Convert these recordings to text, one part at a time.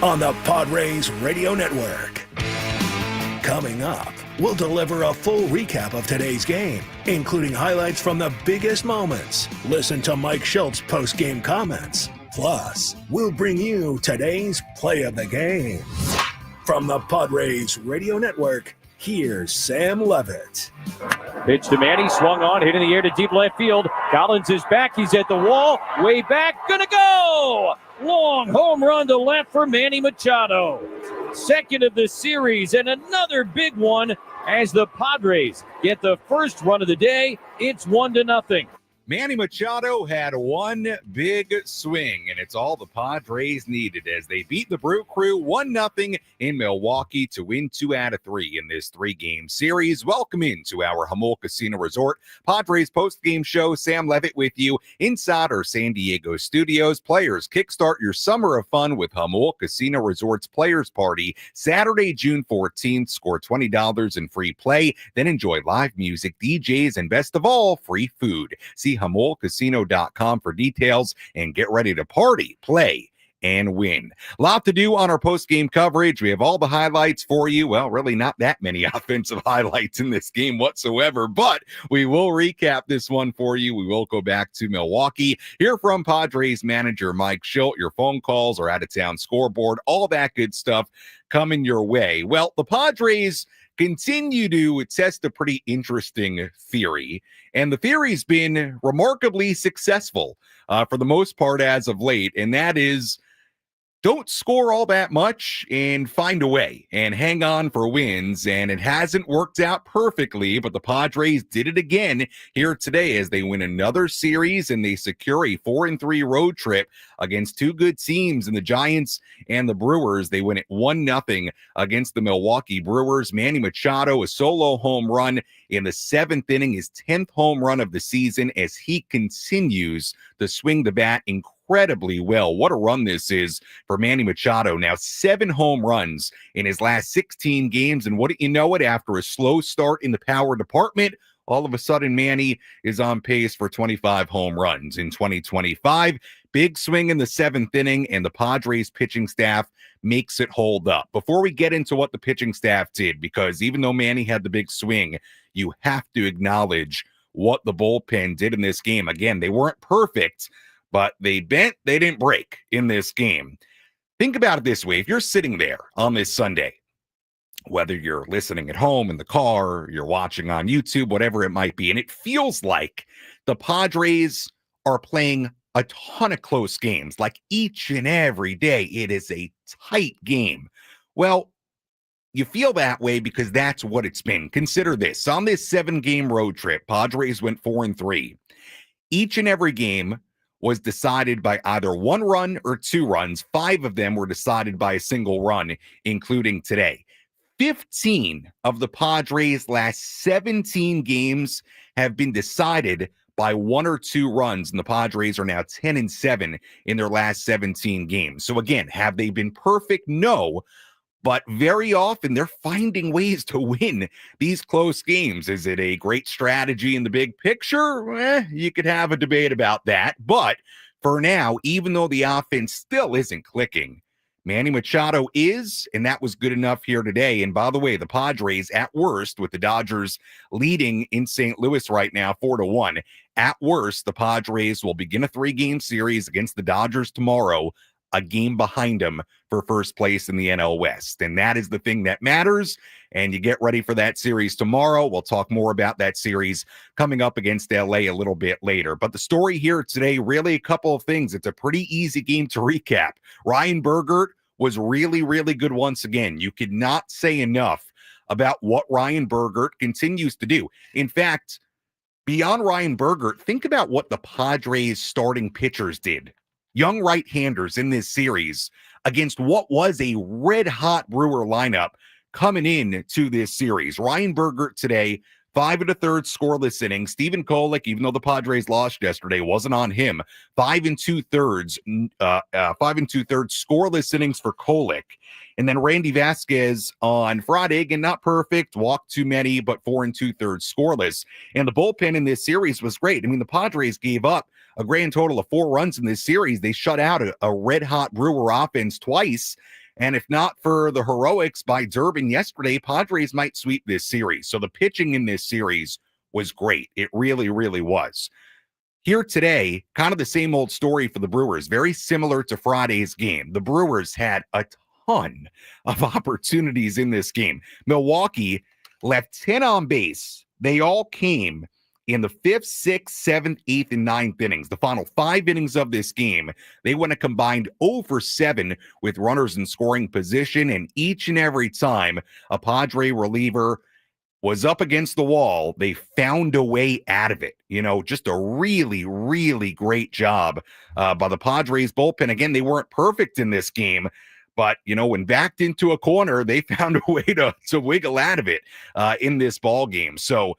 on the Padres Radio Network. Coming up, we'll deliver a full recap of today's game, including highlights from the biggest moments. Listen to Mike Shilt's post-game comments. Plus, we'll bring you today's play of the game. From the Padres Radio Network, here's Sam Levitt. Pitch to Manny, swung on, hit in the air to deep left field. Collins is back, he's at the wall, way back, gonna go! Long home run to left for Manny Machado. Second of the series and another big one as the Padres get the first run of the day. It's 1-0. Manny Machado had one big swing, and it's all the Padres needed as they beat the Brew Crew 1-0 in Milwaukee to win 2 out of 3 in this 3-game series. Welcome into our Jamul Casino Resort Padres post-game show. Sam Levitt with you inside our San Diego studios. Players, kickstart your summer of fun with Jamul Casino Resort's Players Party Saturday, June 14th. Score $20 in free play, then enjoy live music, DJs, and best of all, free food. See JamulCasino.com for details and get ready to party, play, and win. A lot to do on our post-game coverage. We have all the highlights for you. Well, really not that many offensive highlights in this game whatsoever, but we will recap this one for you. We will go back to Milwaukee, hear from Padres manager Mike Shildt. Your phone calls, our out-of-town scoreboard, all that good stuff coming your way. Well, the Padres continue to test a pretty interesting theory, and the theory's been remarkably successful for the most part as of late, and that is don't score all that much and find a way and hang on for wins. And it hasn't worked out perfectly, but the Padres did it again here today as they win another series and they secure a 4-3 road trip against two good teams in the Giants and the Brewers. They win it 1-0 against the Milwaukee Brewers. Manny Machado, a solo home run in the 7th inning, his 10th home run of the season as he continues to swing the bat incredibly well. What a run this is for Manny Machado. Now 7 home runs in his last 16 games. And what do you know it? After a slow start in the power department, all of a sudden Manny is on pace for 25 home runs in 2025. Big swing in the 7th inning, and the Padres pitching staff makes it hold up. Before we get into what the pitching staff did, because even though Manny had the big swing, you have to acknowledge what the bullpen did in this game. Again, they weren't perfect, but they bent, they didn't break in this game. Think about it this way. If you're sitting there on this Sunday, whether you're listening at home, in the car, you're watching on YouTube, whatever it might be, and it feels like the Padres are playing a ton of close games, like each and every day, it is a tight game. Well, you feel that way because that's what it's been. Consider this. On this 7-game road trip, Padres went 4-3. Each and every game was decided by either 1 run or 2 runs. 5 of them were decided by a single run, including today. 15 of the Padres' last 17 games have been decided by 1 or 2 runs, and the Padres are now 10-7 in their last 17 games. So again, have they been perfect? No, but very often they're finding ways to win these close games. Is it a great strategy in the big picture? You could have a debate about that, but for now, even though the offense still isn't clicking, Manny Machado is, and that was good enough here today. And by the way, the Padres at worst, with the Dodgers leading in St. Louis right now 4-1, at worst, the Padres will begin a 3-game series against the Dodgers tomorrow, a game behind them for first place in the NL West. And that is the thing that matters. And you get ready for that series tomorrow. We'll talk more about that series coming up against LA a little bit later. But the story here today, really a couple of things. It's a pretty easy game to recap. Ryan Bergert was really, really good once again. You could not say enough about what Ryan Bergert continues to do. In fact, beyond Ryan Bergert, think about what the Padres starting pitchers did. Young right-handers in this series against what was a red-hot Brewer lineup coming in to this series. Ryan Bergert today, 5 1/3 scoreless innings. Stephen Kolek, even though the Padres lost yesterday, wasn't on him. 5 2/3 scoreless innings for Kolek. And then Randy Vasquez on Friday, again, not perfect, walked too many, but 4 2/3 scoreless. And the bullpen in this series was great. I mean, the Padres gave up a grand total of 4 runs in this series. They shut out a red-hot Brewer offense twice. And if not for the heroics by Durbin yesterday, Padres might sweep this series. So the pitching in this series was great. It really, really was. Here today, kind of the same old story for the Brewers, very similar to Friday's game. The Brewers had a ton of opportunities in this game. Milwaukee left 10 on base. They all came in the 5th, 6th, 7th, 8th, and 9th innings. The final 5 innings of this game, they went a combined 0 for 7 with runners in scoring position, and each and every time a Padre reliever was up against the wall, they found a way out of it. Just a really, really great job by the Padres bullpen. Again, they weren't perfect in this game, but, when backed into a corner, they found a way to wiggle out of it in this ball game. So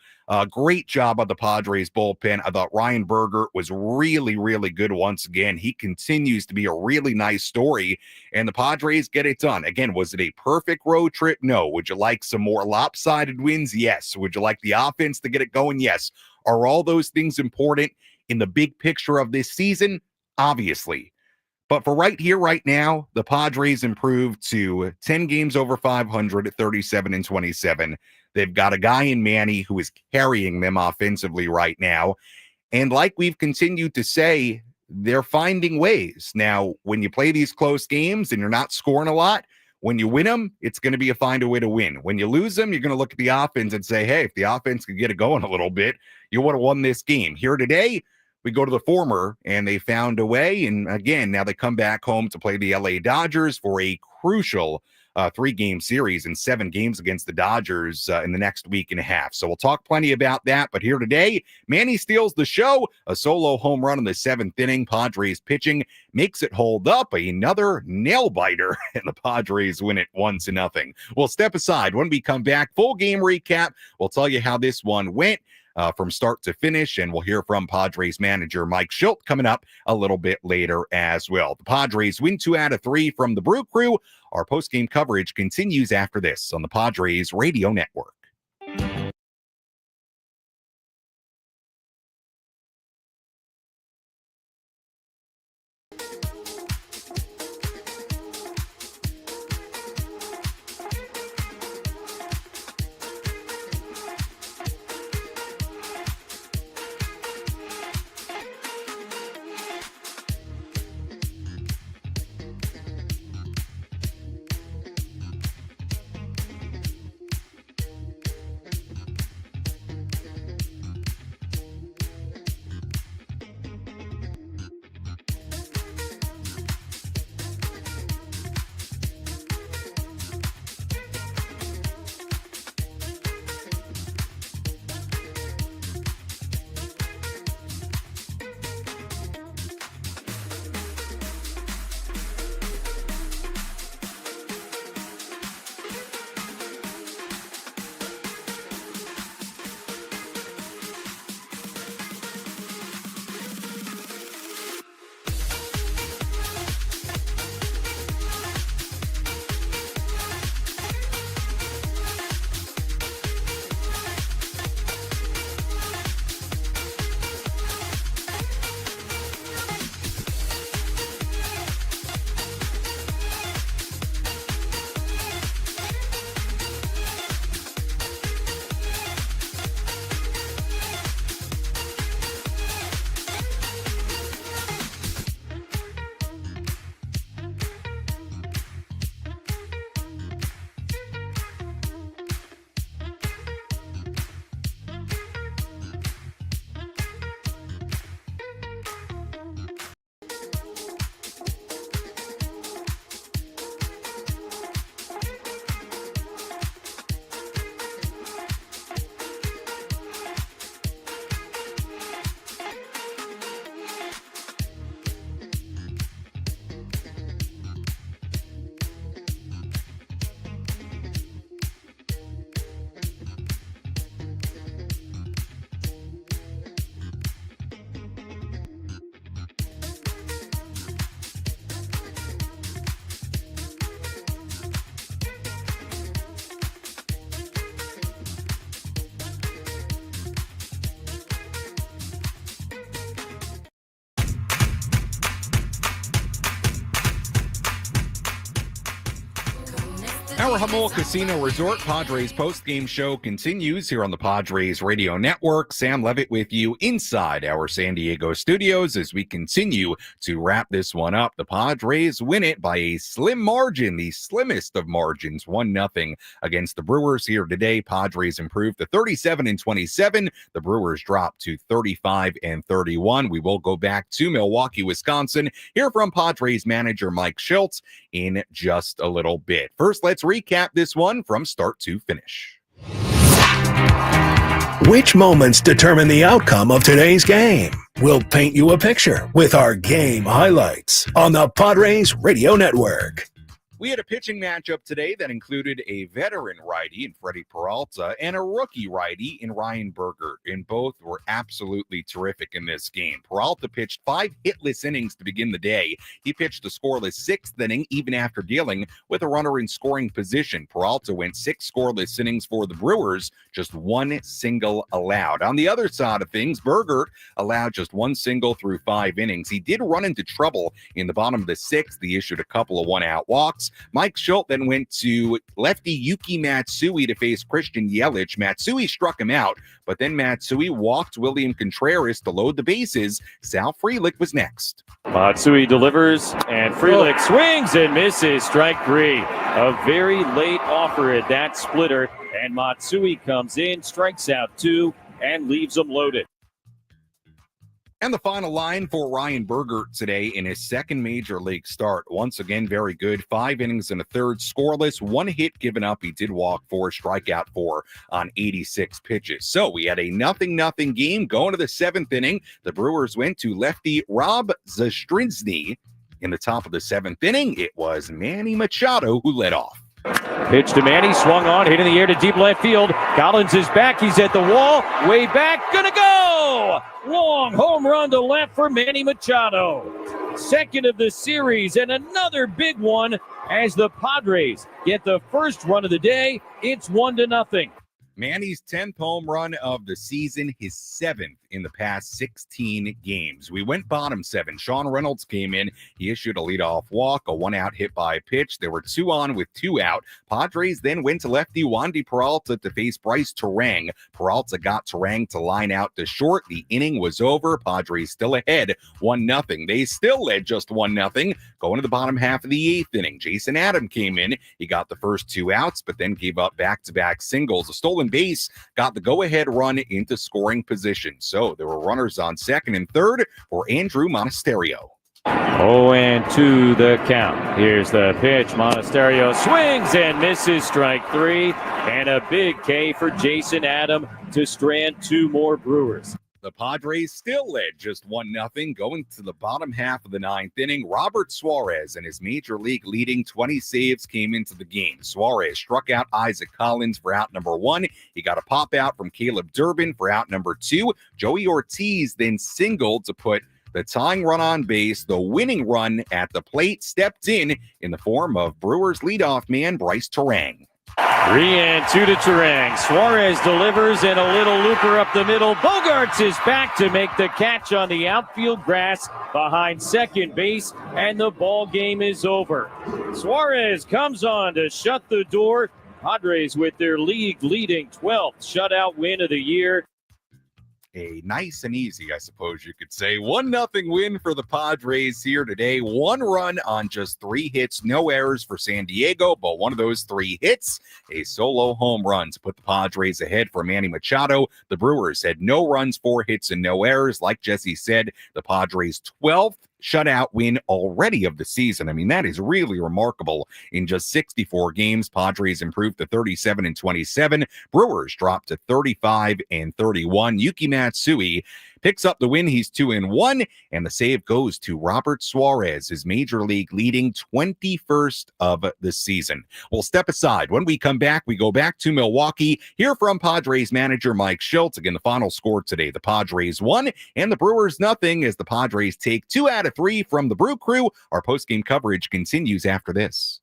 great job by the Padres bullpen. I thought Ryan Berger was really, really good once again. He continues to be a really nice story, and the Padres get it done. Again, was it a perfect road trip? No. Would you like some more lopsided wins? Yes. Would you like the offense to get it going? Yes. Are all those things important in the big picture of this season? Obviously. But for right here, right now, the Padres improved to 10 games over 500 at 37-27. They've got a guy in Manny who is carrying them offensively right now. And like we've continued to say, they're finding ways. Now, when you play these close games and you're not scoring a lot, when you win them, it's going to be find a way to win. When you lose them, you're going to look at the offense and say, hey, if the offense could get it going a little bit, you would have won this game. Here today, we go to the former, and they found a way. And again, now they come back home to play the LA Dodgers for a crucial 3-game series and 7 games against the Dodgers in the next week and a half. So we'll talk plenty about that. But here today, Manny steals the show. A solo home run in the 7th inning. Padres pitching makes it hold up. Another nail biter, and the Padres win it 1-0. We'll step aside when we come back. Full game recap. We'll tell you how this one went from start to finish, and we'll hear from Padres manager Mike Shildt coming up a little bit later as well. The Padres win 2 out of 3 from the Brew Crew. Our post-game coverage continues after this on the Padres Radio Network. Our Jamul Casino Resort Padres postgame show continues here on the Padres Radio Network. Sam Levitt with you inside our San Diego studios as we continue to wrap this one up. The Padres win it by a slim margin, the slimmest of margins, 1-0 against the Brewers here today. Padres improved to 37-27. The Brewers dropped to 35-31. We will go back to Milwaukee, Wisconsin, hear from Padres manager Mike Shildt in just a little bit. First, let's recap this one from start to finish. Which moments determine the outcome of today's game? We'll paint you a picture with our game highlights on the Padres Radio Network. We had a pitching matchup today that included a veteran righty in Freddie Peralta and a rookie righty in Ryan Bergert, and both were absolutely terrific in this game. Peralta pitched 5 hitless innings to begin the day. He pitched a scoreless 6th inning, even after dealing with a runner in scoring position. Peralta went 6 scoreless innings for the Brewers, just 1 single allowed. On the other side of things, Bergert allowed just 1 single through 5 innings. He did run into trouble in the bottom of the 6th. He issued a couple of 1-out walks. Mike Shildt then went to lefty Yuki Matsui to face Christian Yelich. Matsui struck him out, but then Matsui walked William Contreras to load the bases. Sal Frelick was next. Matsui delivers, and Frelick swings and misses. Strike 3. A very late offer at that splitter, and Matsui comes in, strikes out 2, and leaves them loaded. And the final line for Ryan Bergert today in his second major league start. Once again, very good. 5 innings and a third, scoreless, 1 hit given up. He did walk 4, strike out 4 on 86 pitches. So we had a 0-0 game going to the 7th inning. The Brewers went to lefty Rob Zastryzny. In the top of the 7th inning, it was Manny Machado who led off. Pitch to Manny, swung on, hit in the air to deep left field. Collins is back, he's at the wall, way back, gonna go! Long home run to left for Manny Machado. Second of the series, and another big one as the Padres get the first run of the day. It's 1-0. Manny's 10th home run of the season, his 7th in the past 16 games. We went bottom 7. Sean Reynolds came in. He issued a leadoff walk, a 1-out hit by pitch. There were 2 on with 2 out. Padres then went to lefty Wandy Peralta to face Bryce Terang. Peralta got Terang to line out to short. The inning was over. Padres still ahead, 1-0. They still led just 1-0. Going to the bottom half of the 8th inning, Jason Adam came in. He got the first 2 outs, but then gave up back-to-back singles. A stolen base got the go-ahead run into scoring position. So there were runners on second and third for Andrew Monasterio. 0-2 the count. Here's the pitch. Monasterio swings and misses. Strike 3. And a big K for Jason Adam to strand 2 more Brewers. The Padres still led just 1-0 going to the bottom half of the 9th inning. Robert Suarez and his major league leading 20 saves came into the game. Suarez struck out Isaac Collins for out number 1. He got a pop out from Caleb Durbin for out number 2. Joey Ortiz then singled to put the tying run on base. The winning run at the plate stepped in the form of Brewers leadoff man Bryce Terang. 3-2 to Terang. Suarez delivers and a little looper up the middle. Bogarts is back to make the catch on the outfield grass behind second base, and the ball game is over. Suarez comes on to shut the door. Padres with their league-leading 12th shutout win of the year. A nice and easy, I suppose you could say, 1-0 win for the Padres here today. 1 run on just 3 hits, no errors for San Diego, but one of those 3 hits, a solo home run to put the Padres ahead for Manny Machado. The Brewers had no runs, 4 hits, and no errors. Like Jesse said, the Padres' 12th shutout win already of the season. I mean, that is really remarkable. In just 64 games, Padres improved to 37-27. Brewers dropped to 35-31. Yuki Matsui picks up the win. He's 2-1, and the save goes to Robert Suarez, his major league leading 21st of the season. We'll step aside. When we come back, we go back to Milwaukee, hear from Padres manager Mike Shildt. Again, the final score today, the Padres 1 and the Brewers 0, as the Padres take 2 out of 3 from the Brew Crew. Our postgame coverage continues after this.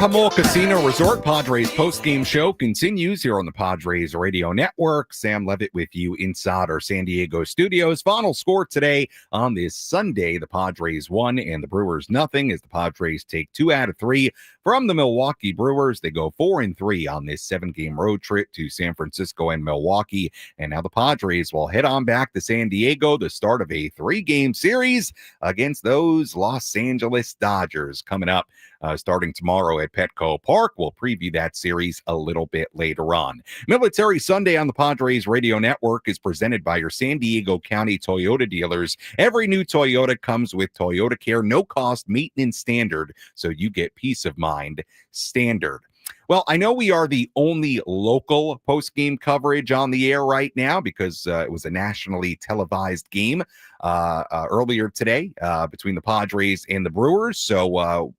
Jamul Casino Resort Padres postgame show continues here on the Padres Radio Network. Sam Levitt with you inside our San Diego studios. Final score today on this Sunday, the Padres 1 and the Brewers nothing, as the Padres take 2 out of 3 from the Milwaukee Brewers. They go 4-3 on this 7-game road trip to San Francisco and Milwaukee. And now the Padres will head on back to San Diego, the start of a 3-game series against those Los Angeles Dodgers coming up. Starting tomorrow at Petco Park. We'll preview that series a little bit later on. Military Sunday on the Padres Radio Network is presented by your San Diego County Toyota dealers. Every new Toyota comes with Toyota Care, no cost maintenance standard, so you get peace of mind standard. Well, I know we are the only local post-game coverage on the air right now because it was a nationally televised game earlier today between the Padres and the Brewers. So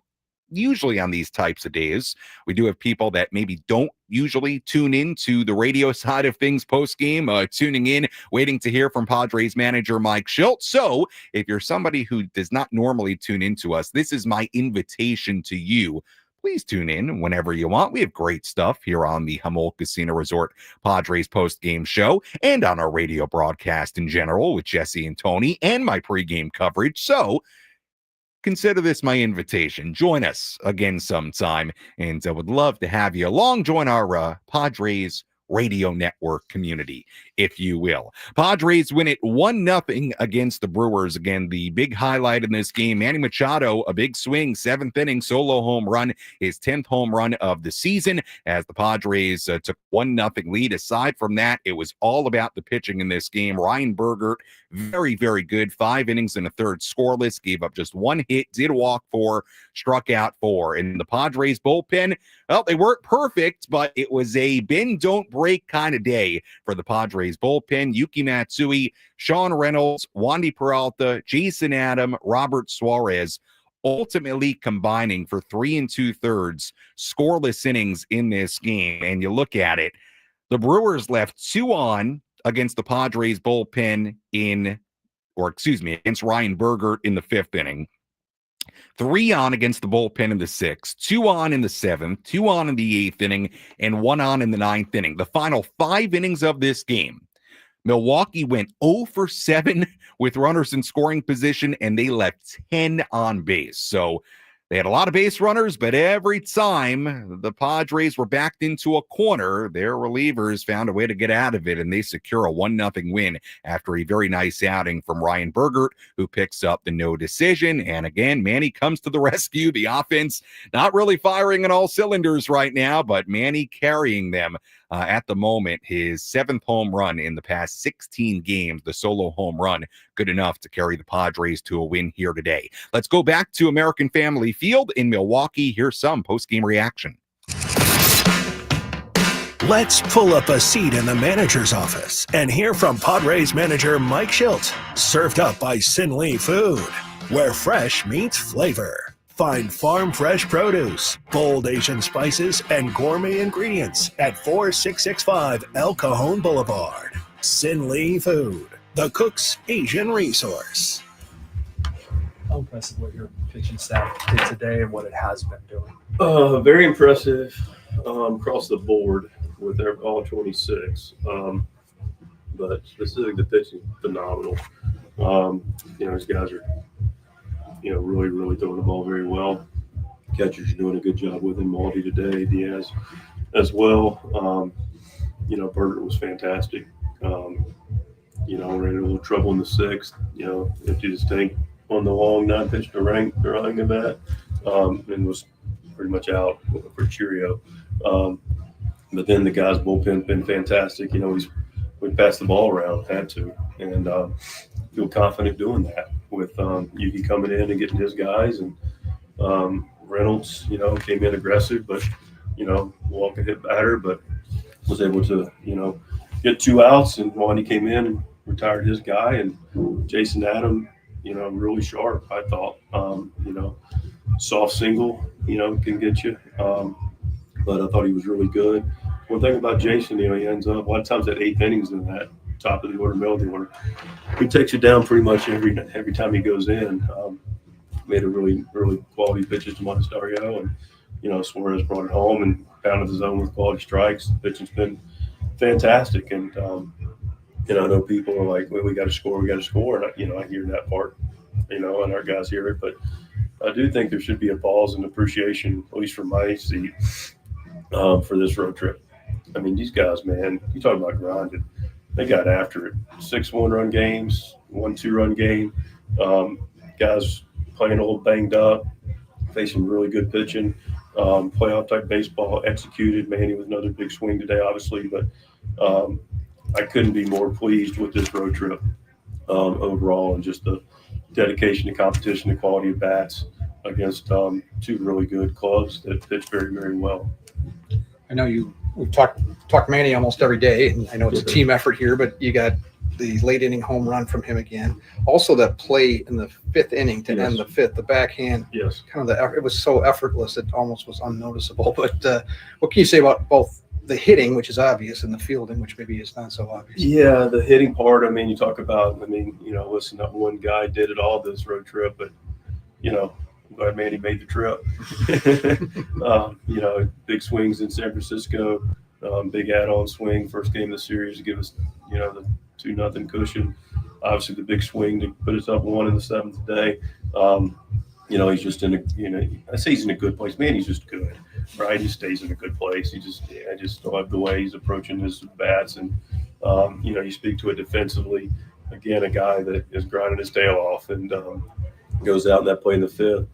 usually on these types of days, we do have people that maybe don't usually tune in to the radio side of things post-game, tuning in, waiting to hear from Padres manager Mike Shildt. So if you're somebody who does not normally tune into us, this is my invitation to you. Please tune in whenever you want. We have great stuff here on the Jamul Casino Resort Padres post-game show and on our radio broadcast in general with Jesse and Tony and my pregame coverage. So consider this my invitation. Join us again sometime, and I would love to have you along. Join our Padres Radio Network community, if you will. Padres win it 1-0 against the Brewers. Again, the big highlight in this game, Manny Machado, a big swing, 7th inning solo home run, his 10th home run of the season, as the Padres took 1-0 lead. Aside from that, it was all about the pitching in this game. Ryan Bergert, very, very good. 5 innings and a third scoreless, gave up just 1 hit, did walk 4, struck out 4. And the Padres bullpen, well, they weren't perfect, but it was a bend, don't break kind of day for the Padres bullpen. Yuki Matsui, Sean Reynolds, Wandy Peralta, Jason Adam, Robert Suarez, ultimately combining for 3 2/3 scoreless innings in this game. And you look at it, the Brewers left 2 on against the Padres bullpen against Ryan Bergert in the 5th inning. 3 on against the bullpen in the 6th, 2 on in the 7th, 2 on in the 8th inning, and 1 on in the 9th inning. The final 5 innings of this game, Milwaukee went 0 for 7 with runners in scoring position, and they left 10 on base. So they had a lot of base runners, but every time the Padres were backed into a corner, their relievers found a way to get out of it, and they secure a 1-0 win after a very nice outing from Ryan Bergert, who picks up the no decision. And again, Manny comes to the rescue. The offense not really firing on all cylinders right now, but Manny carrying them at the moment. His 7th home run in the past 16 games, the solo home run, good enough to carry the Padres to a win here today. Let's go back to American Family Field in Milwaukee. Here's some post-game reaction. Let's pull up a seat in the manager's office and hear from Padres manager Mike Shildt. Served up by Sin Lee Food, where fresh meets flavor. Find farm fresh produce, bold Asian spices, and gourmet ingredients at 4665 El Cajon Boulevard. Sin Lee Food, the cook's Asian resource. How impressive what your pitching staff did today and what it has been doing? Very impressive across the board with all 26. But specifically, the pitching phenomenal. These guys are, really, really throwing the ball very well. Catchers are doing a good job with him. Malty today, Diaz as well. Bergert was fantastic. Ran into a little trouble in the 6th. Emptied his tank on the long 9-pitch derang at bat, and was pretty much out for Cheerio. But then the guys' bullpen been fantastic. We passed the ball around, had to, and feel confident doing that with Yuki coming in and getting his guys, and Reynolds, came in aggressive, but walk and hit batter, but was able to get 2 outs, and Wandy came in and retired his guy, and Jason Adam, really sharp, I thought. Soft single, can get you, but I thought he was really good. One thing about Jason, he ends up a lot of times at 8th innings in that top of the order, middle of the order. He takes you down pretty much every time he goes in. Made a really, really quality pitches to Monasterio, and Suarez brought it home and pounded the zone with quality strikes. The pitching's been fantastic. And, I know people are like, well, we got to score. And, I hear that part, and our guys hear it. But I do think there should be a pause and appreciation, at least from my seat, for this road trip. I mean, these guys, man, you talk about grinding. They got after it. 6 1-run games, 1 2-run game. Guys playing a little banged up, facing really good pitching, playoff type baseball executed. Manny with another big swing today, obviously, but I couldn't be more pleased with this road trip overall, and just the dedication to competition, the quality of bats against 2 really good clubs that pitch very, very well. I know we've talked Manny almost every day, and I know it's a team effort here, but you got the late inning home run from him again. Also, that play in the 5th inning to end the 5th, the backhand. Yes. It was so effortless it almost was unnoticeable. But what can you say about both the hitting, which is obvious, and the fielding, which maybe is not so obvious? Yeah, the hitting part. I mean, you talk about. Listen, not one guy did it all this road trip, but I'm glad Manny made the trip. Big swings in San Francisco, big add-on swing, first game of the series to give us, the 2-0 cushion. Obviously, the big swing to put us up 1 in the 7th day. He's just in I say he's in a good place. Manny's just good, right? He stays in a good place. I just love the way he's approaching his bats, and you speak to it defensively. Again, a guy that is grinding his tail off and goes out in that play in the 5th.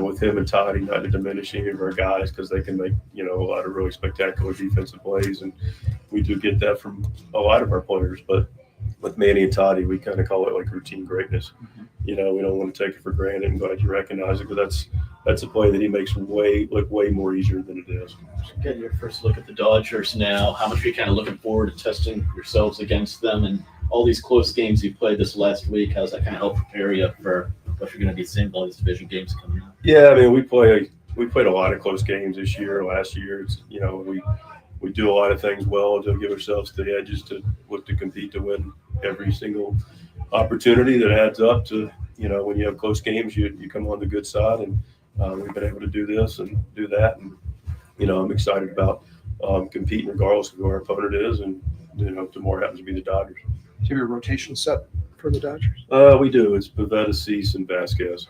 With him and Toddy, not to diminish any of our guys, because they can make, a lot of really spectacular defensive plays. And we do get that from a lot of our players. But with Manny and Toddy, we kind of call it like routine greatness. Mm-hmm. We don't want to take it for granted. I'm glad you recognize it, because that's a play that he makes look way more easier than it is. Getting your first look at the Dodgers now, how much are you kind of looking forward to testing yourselves against them, and all these close games you played this last week? How's that kind of help prepare you for what you're going to be seeing, all these division games coming up? Yeah, I mean, we played a lot of close games this year. Last year, it's, we do a lot of things well to give ourselves the edges to look to compete to win every single opportunity that adds up to, when you have close games, you come on the good side, and we've been able to do this and do that. And, I'm excited about competing regardless of who our opponent is, and, tomorrow happens to be the Dodgers. Do you have your rotation set for the Dodgers? We do. It's Pivetta, Cease, and Vasquez.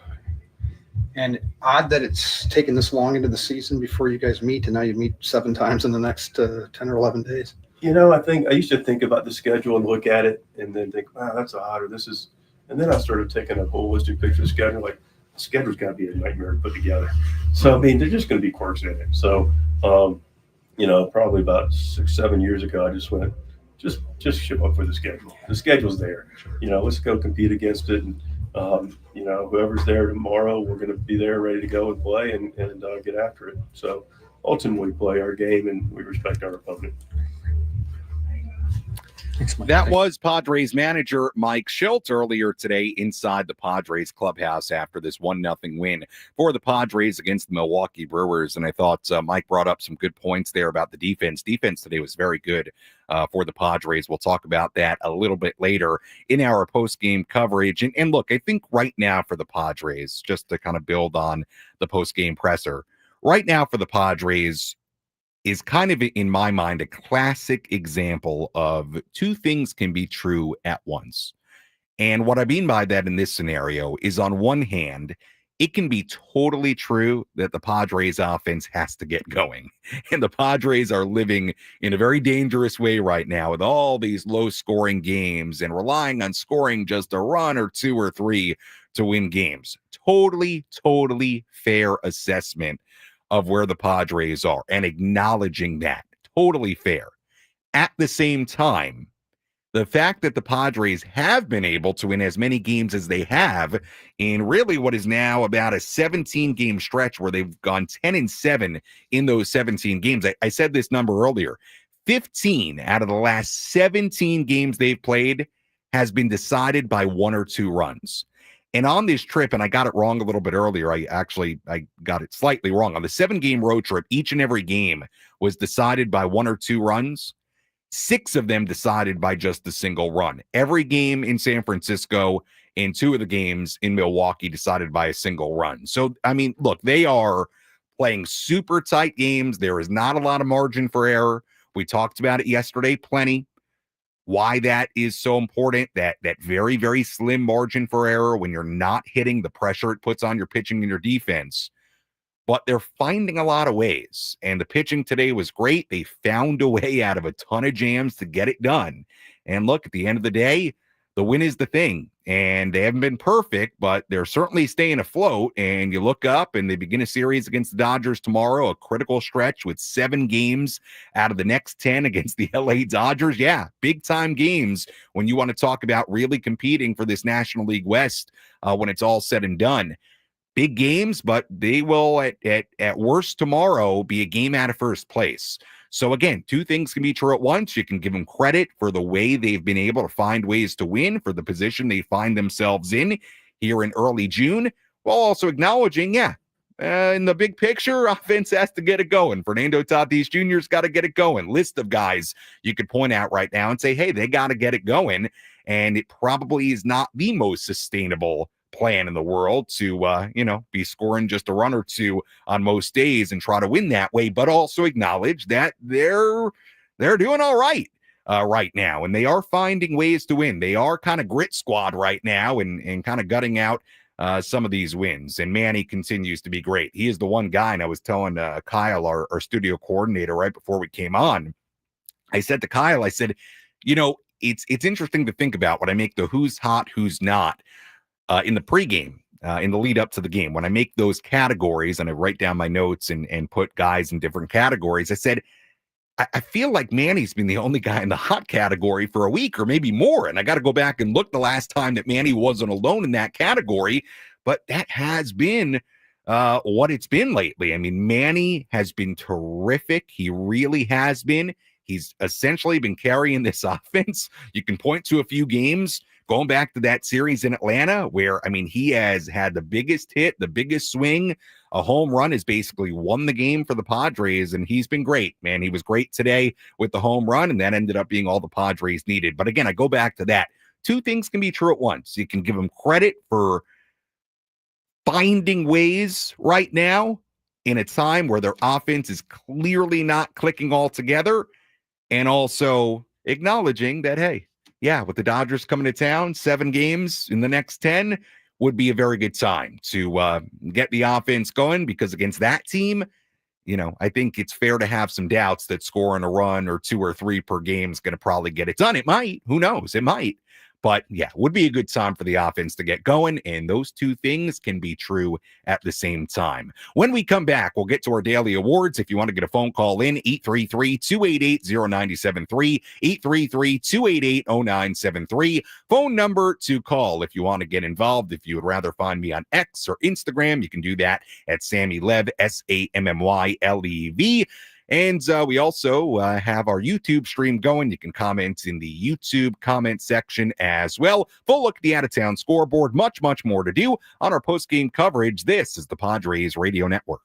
And odd that it's taken this long into the season before you guys meet, and now you meet 7 times in the next 10 or 11 days. I used to think about the schedule and look at it and then think, wow, that's odd, or this is – and then I started taking a holistic picture of the schedule, like, the schedule's got to be a nightmare to put together. So, I mean, there's just going to be quirks in it. So, probably about 6-7 years ago, I just went, just show up for the schedule. The schedule's there. Let's go compete against it. And, whoever's there tomorrow, we're going to be there ready to go and play and get after it. So ultimately play our game, and we respect our opponent. That was Padres manager Mike Shildt earlier today inside the Padres clubhouse after this 1-0 win for the Padres against the Milwaukee Brewers. And I thought Mike brought up some good points there about the defense. Defense today was very good for the Padres. We'll talk about that a little bit later in our post-game coverage. And look, I think right now for the Padres, just to kind of build on the post-game presser, right now for the Padres is kind of, in my mind, a classic example of 2 things can be true at once. And what I mean by that in this scenario is, on one hand, it can be totally true that the Padres offense has to get going. And the Padres are living in a very dangerous way right now with all these low-scoring games and relying on scoring just a run or 2 or 3 to win games. Totally fair assessment of where the Padres are and acknowledging that. Totally fair. At the same time, the fact that the Padres have been able to win as many games as they have in really what is now about a 17-game stretch where they've gone 10-7 in those 17 games. I said this number earlier. 15 out of the last 17 games they've played has been decided by 1 or 2 runs. And on this trip, and I got it wrong a little bit earlier, I got it slightly wrong. On the 7-game road trip, each and every game was decided by 1 or 2 runs. 6 of them decided by just a single run. Every game in San Francisco and 2 of the games in Milwaukee decided by a single run. So, I mean, look, they are playing super tight games. There is not a lot of margin for error. We talked about it yesterday plenty. Why that is so important, that very, very slim margin for error when you're not hitting the pressure it puts on your pitching and your defense. But they're finding a lot of ways. And the pitching today was great. They found a way out of a ton of jams to get it done. And look, at the end of the day, the win is the thing. And they haven't been perfect, but they're certainly staying afloat. And you look up and they begin a series against the Dodgers tomorrow, a critical stretch with 7 games out of the next 10 against the LA Dodgers. Yeah, big time games when you want to talk about really competing for this National League West when it's all said and done. Big games, but they will at worst tomorrow be a game out of first place. So again, 2 things can be true at once. You can give them credit for the way they've been able to find ways to win, for the position they find themselves in here in early June, while also acknowledging, in the big picture, offense has to get it going. Fernando Tatis Jr.'s got to get it going. List of guys you could point out right now and say, hey, they got to get it going. And it probably is not the most sustainable plan in the world to be scoring just a run or 2 on most days and try to win that way, but also acknowledge that they're doing all right right now, and they are finding ways to win. They are kind of grit squad right now and kind of gutting out some of these wins, and Manny continues to be great. He is the one guy, and I was telling Kyle, our studio coordinator, right before we came on, I said to Kyle, I said, it's interesting to think about when I make the who's hot, who's not in the pregame, in the lead up to the game. When I make those categories and I write down my notes and put guys in different categories, I said, I feel like Manny's been the only guy in the hot category for a week or maybe more. And I got to go back and look the last time that Manny wasn't alone in that category. But that has been what it's been lately. I mean, Manny has been terrific. He really has been. He's essentially been carrying this offense. You can point to a few games going back to that series in Atlanta where, he has had the biggest hit, the biggest swing. A home run has basically won the game for the Padres, and he's been great, man. He was great today with the home run, and that ended up being all the Padres needed. But again, I go back to that. 2 things can be true at once. You can give them credit for finding ways right now in a time where their offense is clearly not clicking all together, and also acknowledging that, hey, with the Dodgers coming to town, 7 games in the next 10 would be a very good time to get the offense going, because against that team, I think it's fair to have some doubts that scoring a run or 2 or 3 per game is going to probably get it done. It might. Who knows? It might. But would be a good time for the offense to get going. And those 2 things can be true at the same time. When we come back, we'll get to our daily awards. If you want to get a phone call in, 833-288-0973, 833-288-0973. Phone number to call if you want to get involved. If you would rather find me on X or Instagram, you can do that at Sammy Lev, SAMMYLEV. And we also have our YouTube stream going. You can comment in the YouTube comment section as well. Full look at the out-of-town scoreboard. Much, much more to do on our post-game coverage. This is the Padres Radio Network.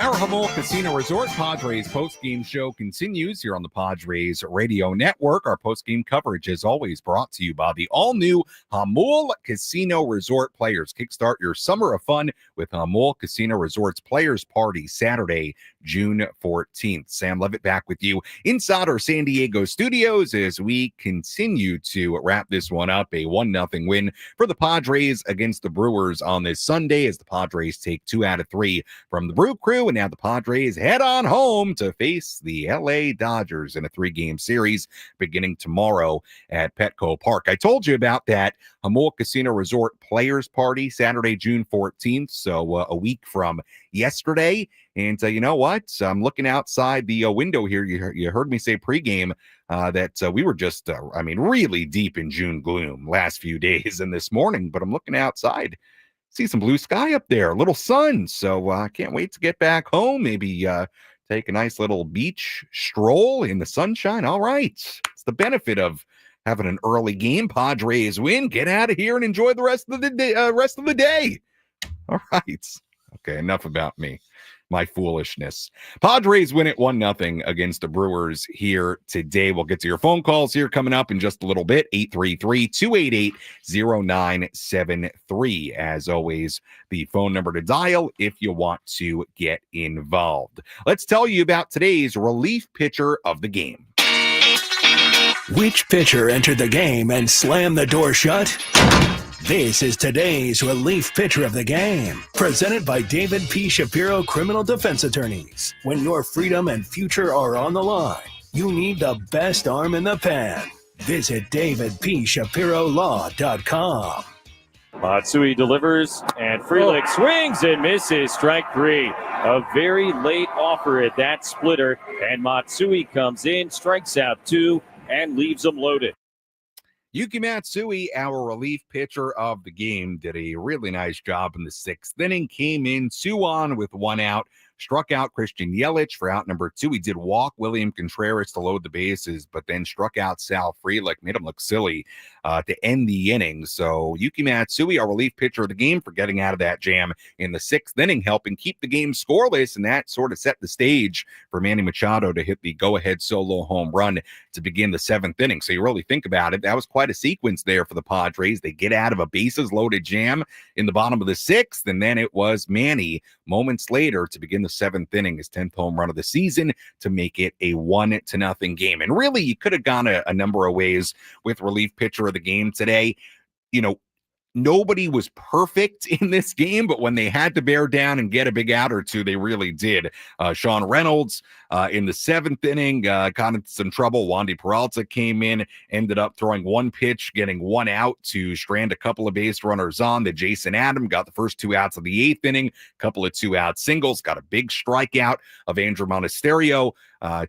Our Jamul Casino Resort Padres postgame show continues here on the Padres Radio Network. Our postgame coverage is always brought to you by the all-new Jamul Casino Resort Players. Kickstart your summer of fun with Jamul Casino Resort's Players Party Saturday, June 14th. Sam Levitt back with you inside our San Diego studios as we continue to wrap this one up. A 1-0 win for the Padres against the Brewers on this Sunday as the Padres take 2 out of 3 from the Brew Crew. And now the Padres head on home to face the LA Dodgers in a 3-game series beginning tomorrow at Petco Park. I told you about that Jamul Casino Resort Players Party Saturday, June 14th. So a week from yesterday. And you know what? I'm looking outside the window here. You heard me say pregame that we were just, really deep in June gloom last few days and this morning. But I'm looking outside. See some blue sky up there, a little sun. So I can't wait to get back home. Maybe take a nice little beach stroll in the sunshine. All right. It's the benefit of having an early game. Padres win. Get out of here and enjoy the rest of the day. All right. Okay, enough about me. My foolishness. Padres win it 1-0 against the Brewers here today. We'll get to your phone calls here coming up in just a little bit. 833-288-0973. As always, the phone number to dial if you want to get involved. Let's tell you about today's relief pitcher of the game. Which pitcher entered the game and slammed the door shut? This is today's relief pitcher of the game, presented by David P. Shapiro Criminal Defense Attorneys. When your freedom and future are on the line, you need the best arm in the pen. Visit davidpshapirolaw.com. Matsui delivers, and Frelick swings and misses. Strike 3. A very late offer at that splitter, and Matsui comes in, strikes out 2, and leaves them loaded. Yuki Matsui, our relief pitcher of the game, did a really nice job in the 6th inning, came in 2 on with 1 out, struck out Christian Yelich for out number 2. He did walk William Contreras to load the bases, but then struck out Sal Frelick, made him look silly to end the inning. So Yuki Matsui, our relief pitcher of the game, for getting out of that jam in the 6th inning, helping keep the game scoreless, and that sort of set the stage for Manny Machado to hit the go-ahead solo home run to begin the 7th inning. So you really think about it, that was quite a sequence there for the Padres. They get out of a bases-loaded jam in the bottom of the 6th, and then it was Manny moments later to begin the 7th inning, his 10th home run of the season, to make it a 1-0 game. And really, you could have gone a number of ways with relief pitcher of the game today. You know, nobody was perfect in this game, but when they had to bear down and get a big out or two, they really did. Sean Reynolds in the 7th inning got into some trouble. Wandy Peralta came in, ended up throwing 1 pitch, getting 1 out to strand a couple of base runners on. The Jason Adam got the first 2 outs of the 8th inning, couple of 2-out singles, got a big strikeout of Andrew Monasterio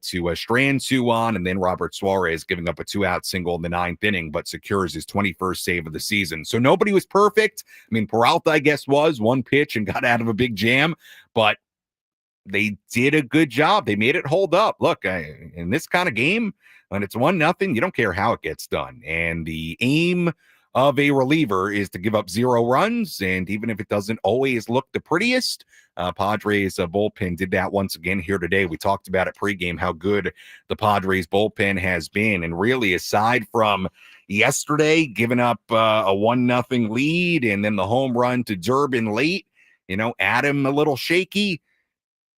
to strand 2 on, and then Robert Suarez giving up a 2-out single in the 9th inning, but secures his 21st save of the season. So nobody was perfect. I mean, Peralta, I guess, was 1 pitch and got out of a big jam, but they did a good job. They made it hold up. Look, in this kind of game, when it's 1-0, you don't care how it gets done. And the aim of a reliever is to give up 0 runs. And even if it doesn't always look the prettiest, Padres bullpen did that once again here today. We talked about it pregame, how good the Padres bullpen has been. And really, aside from yesterday giving up a 1-0 lead and then the home run to Durbin late, Adam a little shaky,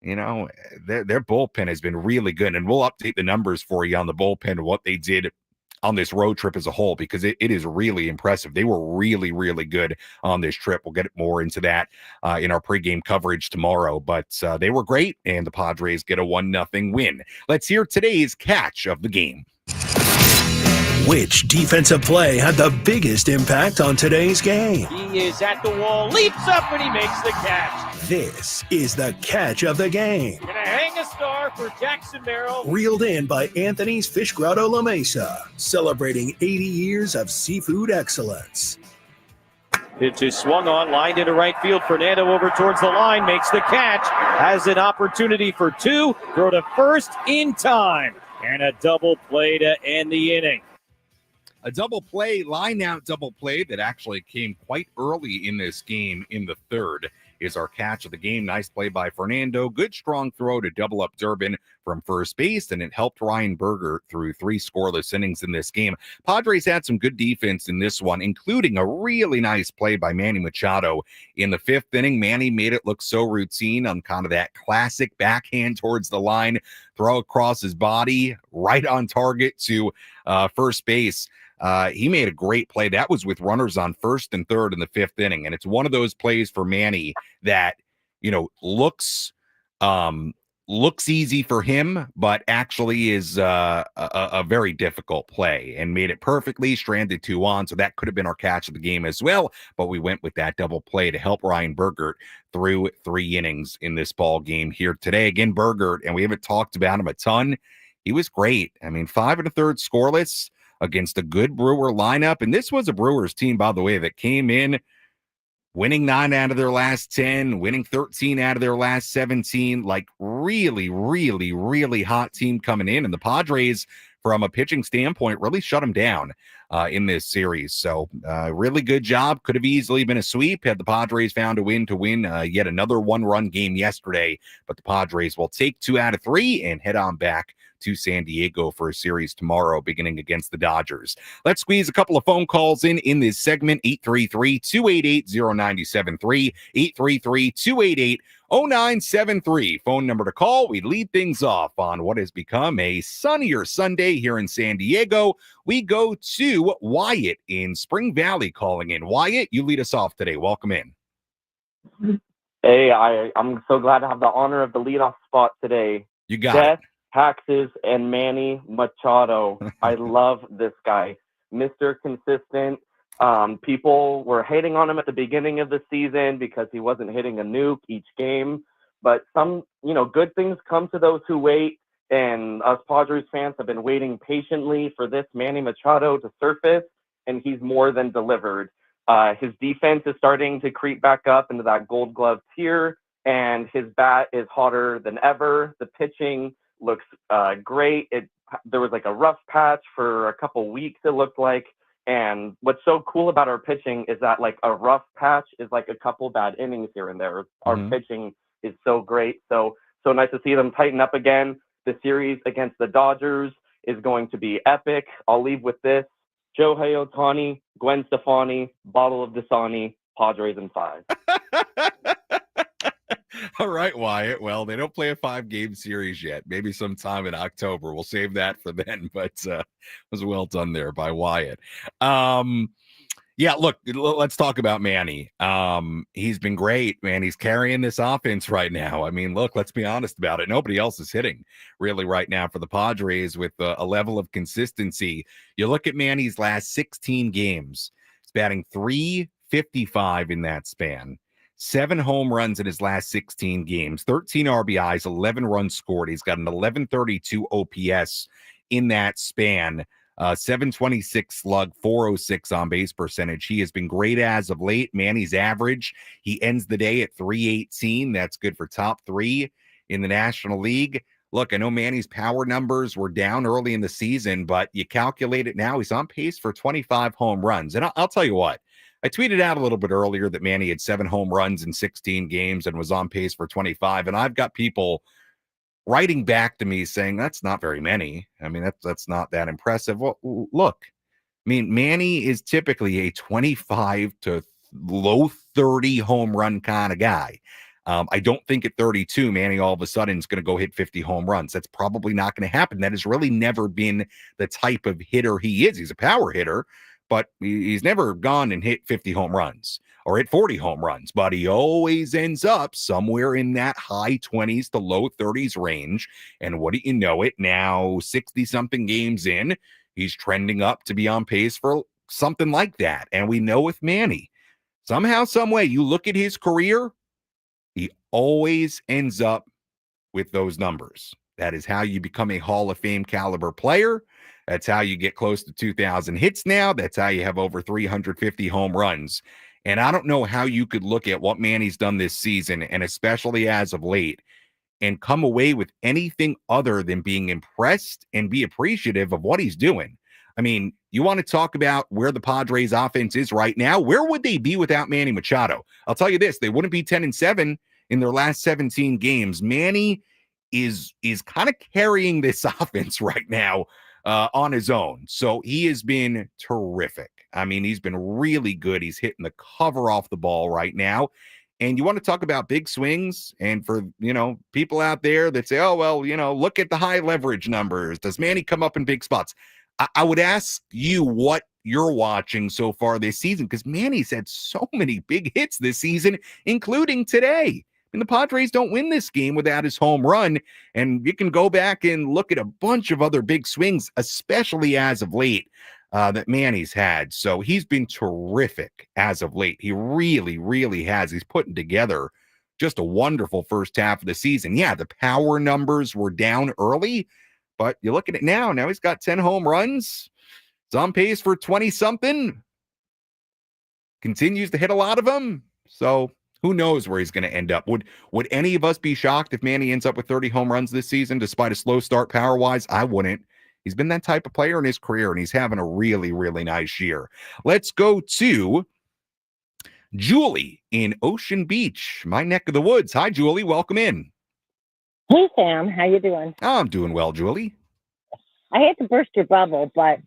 their bullpen has been really good. And we'll update the numbers for you on the bullpen, what they did on this road trip as a whole, because it is really impressive. They were really, really good on this trip. We'll get more into that in our pregame coverage tomorrow, but they were great, and the Padres get a 1-0 win. Let's hear today's catch of the game. Which defensive play had the biggest impact on today's game? He is at the wall, leaps up, and he makes the catch. This is the catch of the game. Gonna hang a star for Jackson Merrill. Reeled in by Anthony's Fish Grotto La Mesa, celebrating 80 years of seafood excellence. Pitch is swung on, lined into right field. Fernando over towards the line, makes the catch, has an opportunity for 2, throw to first in time, and a double play to end the inning. A double play, line out double play that actually came quite early in this game in the 3rd. is our catch of the game. Nice play by Fernando. Good strong throw to double up Durbin from first base, and it helped Ryan Berger through 3 scoreless innings in this game. Padres had some good defense in this one, including a really nice play by Manny Machado in the 5th inning. Manny made it look so routine on kind of that classic backhand towards the line, throw across his body, right on target to first base. He made a great play. That was with runners on first and third in the 5th inning. And it's one of those plays for Manny that, looks easy for him, but actually is a very difficult play, and made it perfectly, stranded 2 on. So that could have been our catch of the game as well. But we went with that double play to help Ryan Berger through 3 innings in this ball game here today. Again, Berger, and we haven't talked about him a ton. He was great. I mean, 5 1/3 scoreless against a good Brewer lineup. And this was a Brewers team, by the way, that came in winning 9 out of their last 10, winning 13 out of their last 17, like really, really, really hot team coming in. And the Padres, from a pitching standpoint, really shut them down in this series. So really good job. Could have easily been a sweep had the Padres found a win to win yet another 1-run game yesterday. But the Padres will take 2 out of 3 and head on back to San Diego for a series tomorrow, beginning against the Dodgers. Let's squeeze a couple of phone calls in this segment. 833-288-0973, 833-288-0973. Phone number to call. We lead things off on what has become a sunnier Sunday here in San Diego. We go to Wyatt in Spring Valley calling in. Wyatt, you lead us off today. Welcome in. Hey, I'm so glad to have the honor of the leadoff spot today. You got it. Taxes and Manny Machado. I love this guy. Mr. Consistent. People were hating on him at the beginning of the season because he wasn't hitting a nuke each game. But some, good things come to those who wait. And us Padres fans have been waiting patiently for this Manny Machado to surface, and he's more than delivered. His defense is starting to creep back up into that Gold Glove tier, and his bat is hotter than ever. The pitching looks great. There was like a rough patch for a couple weeks, it looked like. And what's so cool about our pitching is that like a rough patch is like a couple bad innings here and there. Our pitching is so great. So nice to see them tighten up again. The series against the Dodgers is going to be epic. I'll leave with this. Shohei Ohtani, Gwen Stefani, bottle of Dasani, Padres in 5. All right, Wyatt. Well, they don't play a 5-game series yet. Maybe sometime in October. We'll save that for then. But it was well done there by Wyatt. Yeah, look, let's talk about Manny. He's been great, man. He's carrying this offense right now. I mean, look, let's be honest about it. Nobody else is hitting really right now for the Padres with a level of consistency. You look at Manny's last 16 games. He's batting .355 in that span. 7 home runs in his last 16 games, 13 RBIs, 11 runs scored. He's got an 1132 OPS in that span, 726 slug, 406 on base percentage. He has been great as of late. Manny's average, he ends the day at 318. That's good for top 3 in the National League. Look, I know Manny's power numbers were down early in the season, but you calculate it now, he's on pace for 25 home runs. And I'll tell you what, I tweeted out a little bit earlier that Manny had 7 home runs in 16 games and was on pace for 25. And I've got people writing back to me saying that's not very many. I mean, that's not that impressive. Well, look, I mean, Manny is typically a 25 to low 30 home run kind of guy. I don't think at 32, Manny all of a sudden is going to go hit 50 home runs. That's probably not going to happen. That has really never been the type of hitter he is. He's a power hitter, but he's never gone and hit 50 home runs or hit 40 home runs. But he always ends up somewhere in that high 20s to low 30s range. And what do you know it now, 60-something games in, he's trending up to be on pace for something like that. And we know with Manny, somehow, some way, you look at his career, he always ends up with those numbers. That is how you become a Hall of Fame caliber player. That's how you get close to 2,000 hits now. That's how you have over 350 home runs. And I don't know how you could look at what Manny's done this season, and especially as of late, and come away with anything other than being impressed and be appreciative of what he's doing. I mean, you want to talk about where the Padres offense is right now? Where would they be without Manny Machado? I'll tell you this, they wouldn't be 10-7 in their last 17 games. Manny is kind of carrying this offense right now on his own. So he has been terrific. I mean, he's been really good. He's hitting the cover off the ball right now. And you want to talk about big swings, and for, people out there that say, oh, well, look at the high leverage numbers. Does Manny come up in big spots? I would ask you what you're watching so far this season, because Manny's had so many big hits this season, including today. And the Padres don't win this game without his home run. And you can go back and look at a bunch of other big swings, especially as of late, that Manny's had. So he's been terrific as of late. He really, really has. He's putting together just a wonderful first half of the season. Yeah, the power numbers were down early, but you look at it now. Now he's got 10 home runs. He's on pace for 20-something. Continues to hit a lot of them. So who knows where he's going to end up? Would any of us be shocked if Manny ends up with 30 home runs this season, despite a slow start power-wise? I wouldn't. He's been that type of player in his career, and he's having a really, really nice year. Let's go to Julie in Ocean Beach, my neck of the woods. Hi, Julie. Welcome in. Hey, Sam. How you doing? Oh, I'm doing well, Julie. I hate to burst your bubble, but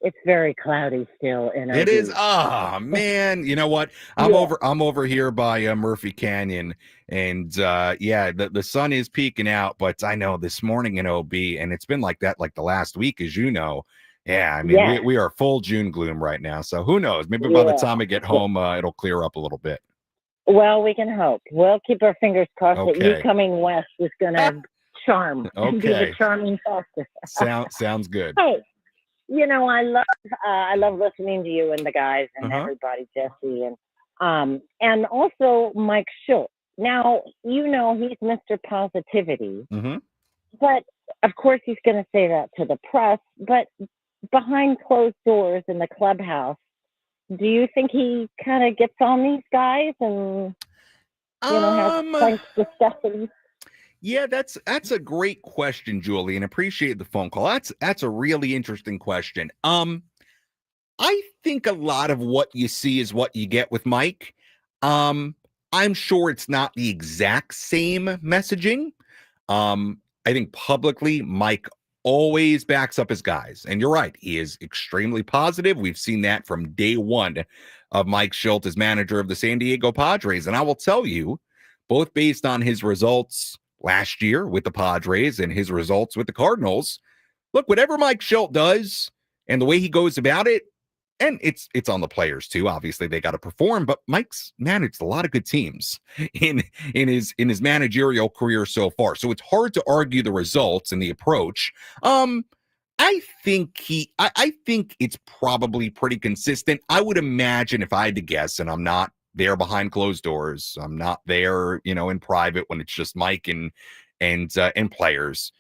it's very cloudy still. It is. Oh, man. You know what? I'm over here by Murphy Canyon, and the sun is peeking out, but I know this morning in OB, and it's been like that like the last week, as you know. Yeah, I mean, we are full June gloom right now, so who knows? Maybe by the time I get home, it'll clear up a little bit. Well, we can hope. We'll keep our fingers crossed that you coming west is going to charm. Okay. Be the charming factor. Sounds good. Hey. I love listening to you and the guys and everybody, Jesse, and also Mike Shildt. Now, he's Mr. Positivity, but of course he's going to say that to the press. But behind closed doors in the clubhouse, do you think he kind of gets on these guys and has frank discussions? Yeah, that's a great question, Julie, and appreciate the phone call. That's a really interesting question. I think a lot of what you see is what you get with Mike. I'm sure it's not the exact same messaging. I think publicly, Mike always backs up his guys. And you're right, he is extremely positive. We've seen that from day one of Mike Shildt as manager of the San Diego Padres. And I will tell you, both based on his results last year with the Padres and his results with the Cardinals, look, whatever Mike Shildt does and the way he goes about it, and it's on the players too. Obviously, they got to perform, but Mike's managed a lot of good teams in his managerial career so far. So it's hard to argue the results and the approach. I think it's probably pretty consistent. I would imagine, if I had to guess, and I'm not there behind closed doors, I'm not there, in private when it's just Mike and players,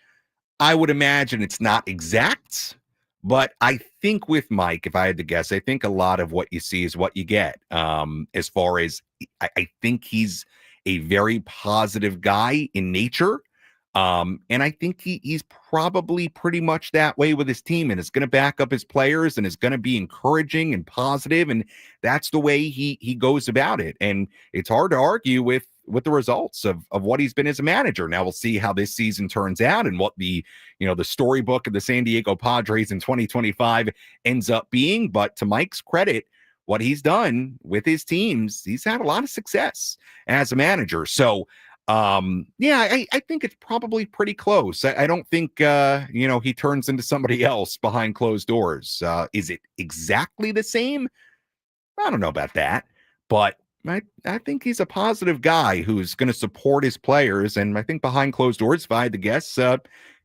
I would imagine it's not exact. But I think with Mike, if I had to guess, I think a lot of what you see is what you get. As far as I think he's a very positive guy in nature. And I think he's probably pretty much that way with his team, and is going to back up his players and is going to be encouraging and positive. And that's the way he goes about it. And it's hard to argue with the results of what he's been as a manager. Now we'll see how this season turns out and what the storybook of the San Diego Padres in 2025 ends up being. But to Mike's credit, what he's done with his teams, he's had a lot of success as a manager. So I think it's probably pretty close. I don't think, he turns into somebody else behind closed doors. Is it exactly the same? I don't know about that, but I think he's a positive guy who's going to support his players. And I think behind closed doors, if I had to guess,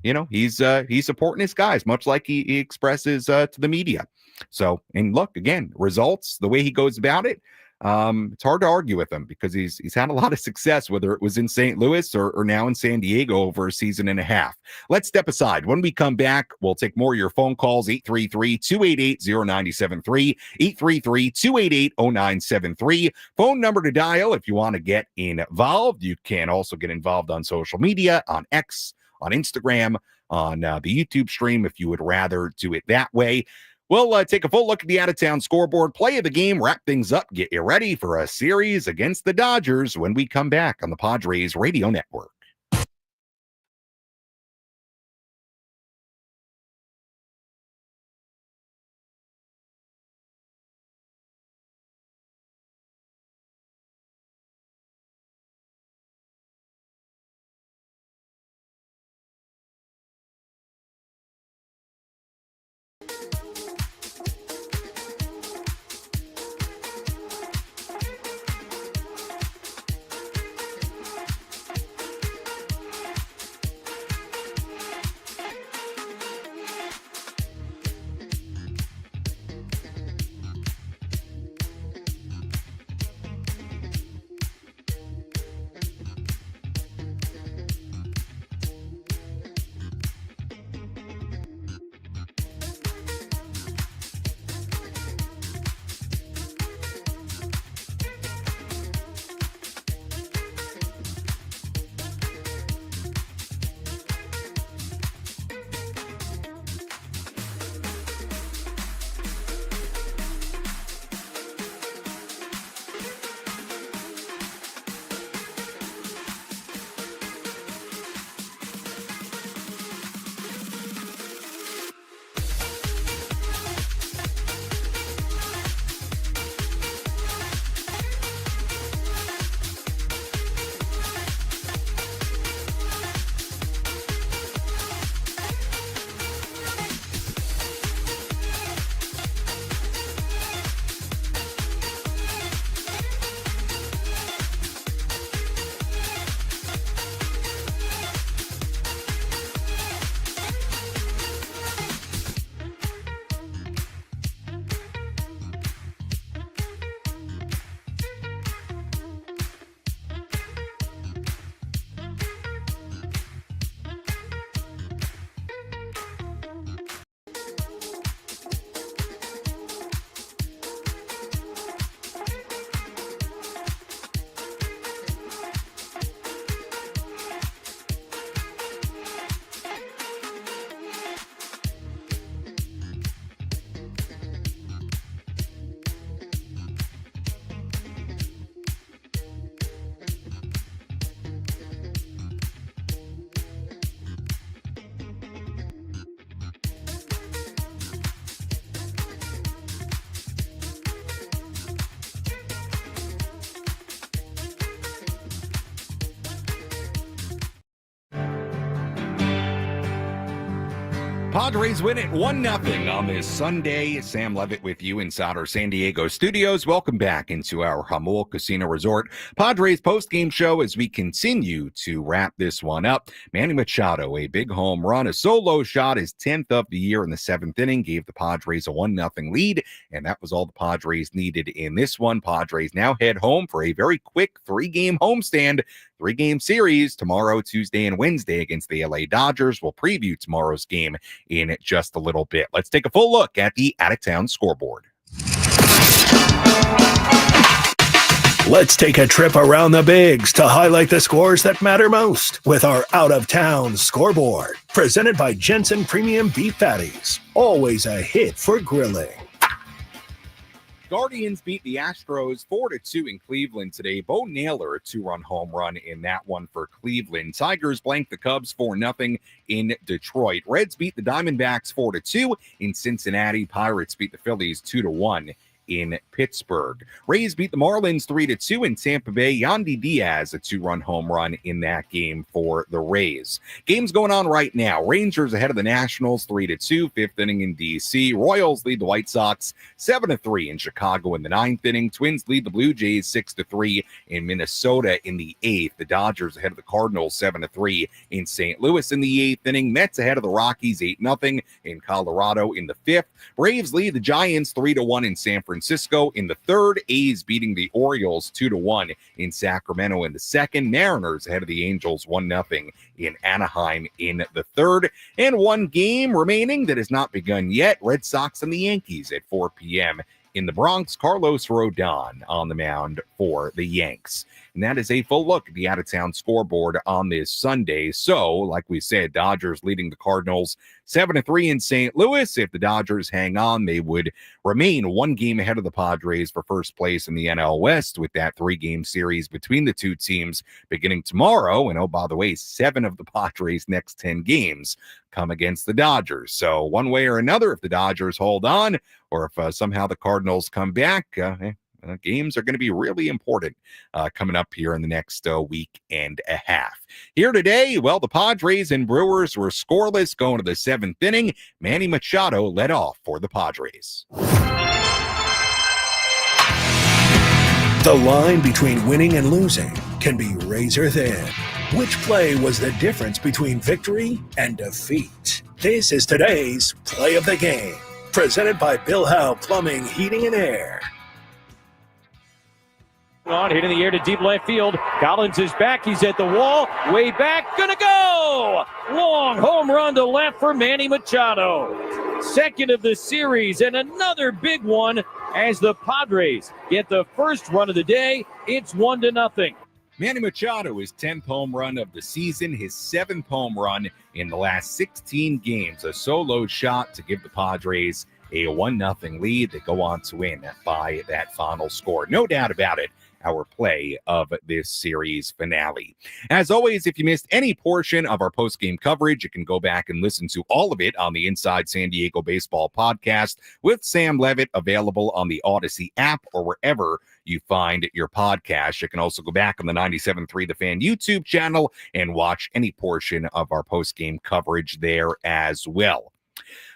he's supporting his guys, much like he expresses to the media. So, and look, again, results, the way he goes about it, it's hard to argue with him because he's had a lot of success, whether it was in St. Louis or now in San Diego over a season and a half. Let's step aside. When we come back, we'll take more of your phone calls, 833-288-0973, 833-288-0973. Phone number to dial if you want to get involved. You can also get involved on social media, on X, on Instagram, on the YouTube stream if you would rather do it that way. We'll take a full look at the out-of-town scoreboard, play of the game, wrap things up, get you ready for a series against the Dodgers when we come back on the Padres Radio Network. Padres win it 1-0 on this Sunday. Sam Levitt with you inside our San Diego studios. Welcome back into our Jamul Casino Resort Padres postgame show as we continue to wrap this one up. Manny Machado, a big home run, a solo shot, his 10th of the year in the 7th inning, gave the Padres a 1-0 lead, and that was all the Padres needed in this one. Padres now head home for a very quick 3-game homestand. 3-game series tomorrow, Tuesday, and Wednesday against the LA Dodgers. We'll preview tomorrow's game in just a little bit. Let's take a full look at the out-of-town scoreboard. Let's take a trip around the bigs to highlight the scores that matter most with our out-of-town scoreboard. Presented by Jensen Premium Beef Patties. Always a hit for grilling. Guardians beat the Astros 4-2 in Cleveland today. Bo Naylor, a 2-run home run in that one for Cleveland. Tigers blanked the Cubs 4-0 in Detroit. Reds beat the Diamondbacks 4-2 in Cincinnati. Pirates beat the Phillies 2-1 in Pittsburgh. Rays beat the Marlins 3-2 in Tampa Bay. Yandy Diaz, a 2-run home run in that game for the Rays. Games going on right now. Rangers ahead of the Nationals 3-2, 5th inning in DC. Royals lead the White Sox 7-3 in Chicago in the 9th inning. Twins lead the Blue Jays 6-3 in Minnesota in the 8th. The Dodgers ahead of the Cardinals 7-3 in St. Louis in the 8th inning. Mets ahead of the Rockies 8-0 in Colorado in the 5th. Braves lead the Giants 3-1 in San Francisco in the 3rd. A's beating the Orioles 2-1 in Sacramento in the 2nd. Mariners ahead of the Angels 1-0 in Anaheim in the 3rd. And one game remaining that has not begun yet. Red Sox and the Yankees at 4 p.m. in the Bronx. Carlos Rodon on the mound for the Yanks. and that is a full look at the out-of-town scoreboard on this Sunday. So, like we said, Dodgers leading the Cardinals 7-3 in St. Louis. If the Dodgers hang on, they would remain one game ahead of the Padres for first place in the NL West, with that 3-game series between the two teams beginning tomorrow. And oh, by the way, 7 of the Padres' next 10 games come against the Dodgers. So one way or another, if the Dodgers hold on, or if somehow the Cardinals come back, games are going to be really important coming up here in the next week and a half. Here today, well, the Padres and Brewers were scoreless going to the 7th inning. Manny Machado led off for the Padres. The line between winning and losing can be razor thin. Which play was the difference between victory and defeat? This is today's Play of the Game, presented by Bill Howe Plumbing, Heating, and Air. On, hitting the air to deep left field. Collins is back. He's at the wall. Way back. Gonna go! Long home run to left for Manny Machado. Second of the series, and another big one as the Padres get the first run of the day. It's 1-0. Manny Machado, his 10th home run of the season, his 7th home run in the last 16 games. A solo shot to give the Padres a 1-0 lead. They go on to win by that final score. No doubt about it, our play of this series finale. As always, if you missed any portion of our post-game coverage, you can go back and listen to all of it on the Inside San Diego Baseball podcast with Sam Levitt, available on the Odyssey app or wherever you find your podcast. You can also go back on the 97.3 The Fan YouTube channel and watch any portion of our post-game coverage there as well.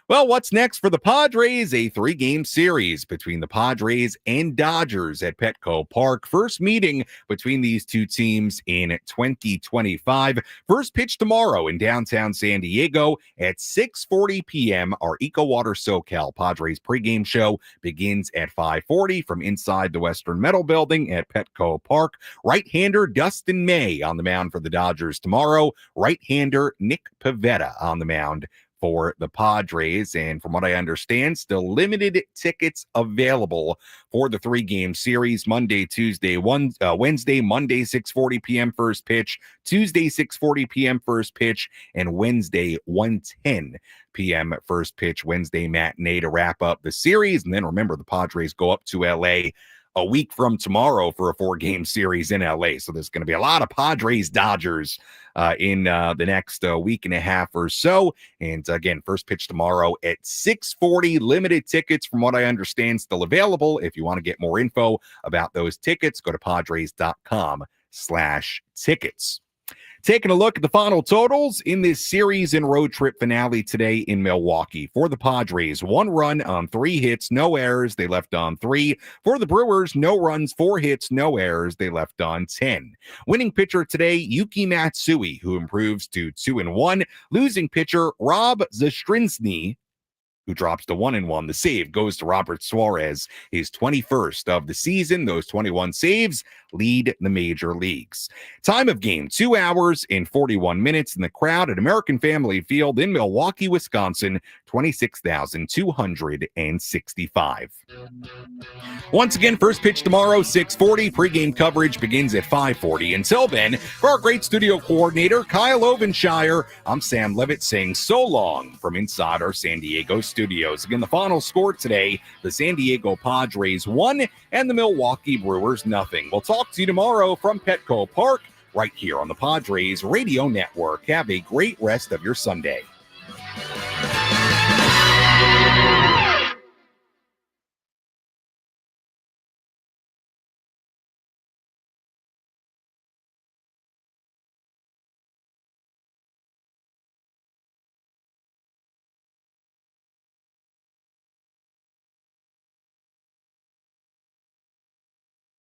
Well, what's next for the Padres? A 3-game series between the Padres and Dodgers at Petco Park. First meeting between these two teams in 2025. First pitch tomorrow in downtown San Diego at 6:40 p.m. Our EcoWater SoCal Padres pregame show begins at 5:40 from inside the Western Metal Building at Petco Park. Right-hander Dustin May on the mound for the Dodgers tomorrow. Right-hander Nick Pivetta on the mound for the Padres. And from what I understand, still limited tickets available for the 3-game series. Monday, Tuesday, Wednesday, Monday, 6:40 p.m. first pitch, Tuesday, 6:40 p.m. first pitch, and Wednesday, 1:10 p.m. first pitch, Wednesday matinee to wrap up the series. And then remember, the Padres go up to LA a week from tomorrow for a 4-game series in LA. So there's going to be a lot of Padres-Dodgers in the next week and a half or so. And again, first pitch tomorrow at 6:40. Limited tickets, from what I understand, still available. If you want to get more info about those tickets, go to padres.com/tickets. Taking a look at the final totals in this series and road trip finale today in Milwaukee. For the Padres, 1 run on 3 hits, no errors. They left on 3. For the Brewers, no runs, 4 hits, no errors. They left on 10. Winning pitcher today, Yuki Matsui, who improves to 2-1. Losing pitcher, Rob Zastrinsky, who drops to 1-1. The save goes to Robert Suarez, his 21st of the season. Those 21 saves lead the major leagues. Time of game, 2 hours and 41 minutes. And the crowd at American Family Field in Milwaukee, Wisconsin, 26,265. Once again, first pitch tomorrow, 6:40. Pre-game coverage begins at 5:40. Until then, for our great studio coordinator, Kyle Ovenshire, I'm Sam Levitt saying so long from inside our San Diego studios. Again, the final score today, the San Diego Padres 1 and the Milwaukee Brewers 0. We'll talk to you tomorrow from Petco Park right here on the Padres Radio Network. Have a great rest of your Sunday.